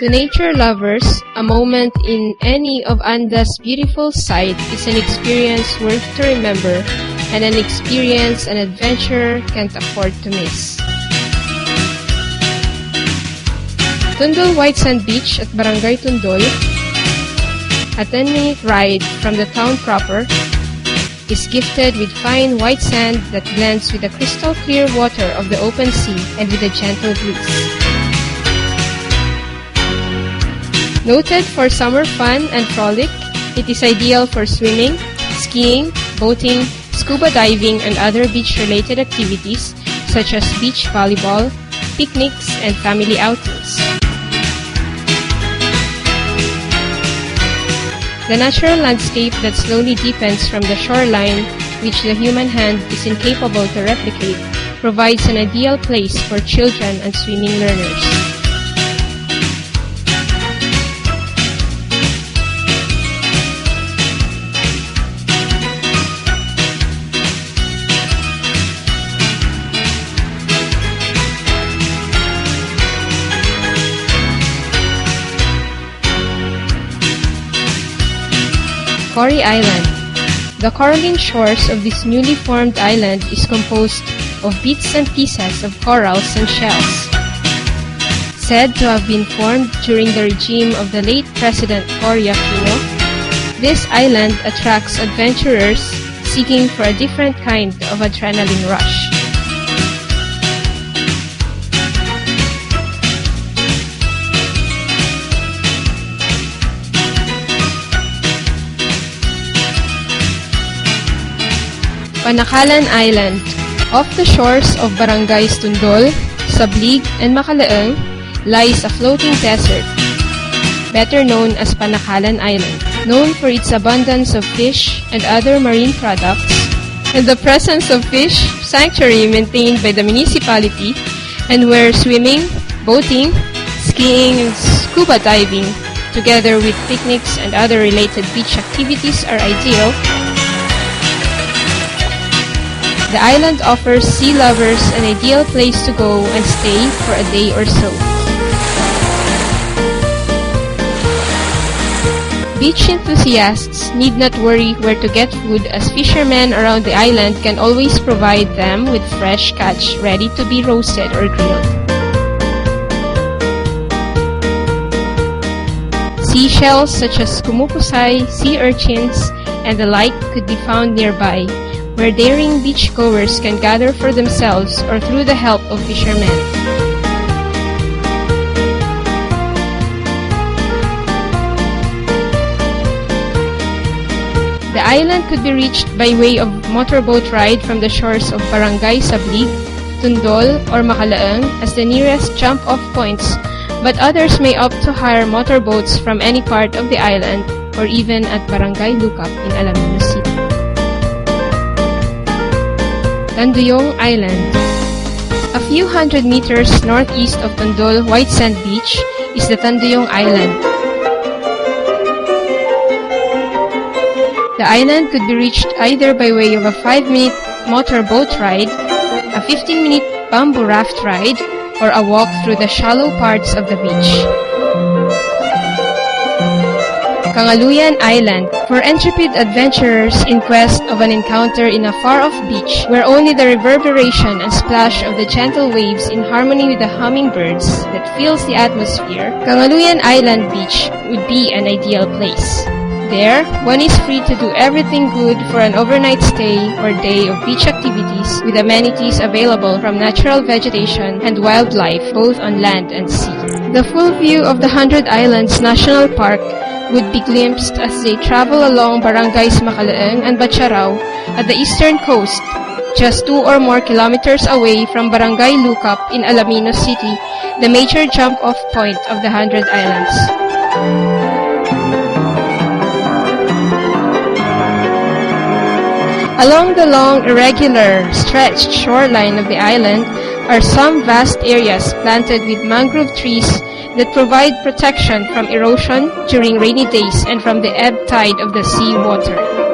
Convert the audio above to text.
To nature lovers, a moment in any of Anda's beautiful sight is an experience worth to remember and an experience an adventurer can't afford to miss. Tundol White Sand Beach at Barangay Tundol, a 10-minute ride from the town proper, is gifted with fine white sand that blends with the crystal clear water of the open sea and with a gentle breeze. Noted for summer fun and frolic, it is ideal for swimming, skiing, boating, scuba diving, and other beach-related activities such as beach volleyball, picnics, and family outings. The natural landscape that slowly deepens from the shoreline, which the human hand is incapable to replicate, provides an ideal place for children and swimming learners. Forey Island. The coralline shores of this newly formed island is composed of bits and pieces of corals and shells. Said to have been formed during the regime of the late President Forey Island, this island attracts adventurers seeking for a different kind of adrenaline rush. Panakalan Island. Off the shores of Barangays Tundol, Sablig, and Macalaeng lies a floating desert, better known as Panakalan Island, known for its abundance of fish and other marine products, and the presence of fish sanctuary maintained by the municipality, and where swimming, boating, skiing, and scuba diving, together with picnics and other related beach activities, are ideal. The island offers sea lovers an ideal place to go and stay for a day or so. Beach enthusiasts need not worry where to get food, as fishermen around the island can always provide them with fresh catch ready to be roasted or grilled. Seashells such as kumupusay, sea urchins, and the like could be found nearby, where daring beachgoers can gather for themselves or through the help of fishermen. The island could be reached by way of motorboat ride from the shores of Barangay Sablig, Tundol, or Macalaeng as the nearest jump-off points, but others may opt to hire motorboats from any part of the island or even at Barangay Lukap in Alaminos City. Tanduyong Island. A few hundred meters northeast of Tundol White Sand Beach is the Tanduyong Island. The island could be reached either by way of a 5-minute motorboat ride, a 15-minute bamboo raft ride, or a walk through the shallow parts of the beach. Kangaluyan Island, for intrepid adventurers in quest of an encounter in a far-off beach where only the reverberation and splash of the gentle waves in harmony with the hummingbirds that fills the atmosphere, Kangaluyan Island Beach would be an ideal place. There, one is free to do everything good for an overnight stay or day of beach activities with amenities available from natural vegetation and wildlife both on land and sea. The full view of the 100 Islands National Park would be glimpsed as they travel along Barangays Macalaeng and Batcharao at the eastern coast, just 2 or more kilometers away from Barangay Lukap in Alaminos City, the major jump-off point of the 100 Islands. Along the long, irregular, stretched shoreline of the island are some vast areas planted with mangrove trees that provide protection from erosion during rainy days and from the ebb tide of the sea water.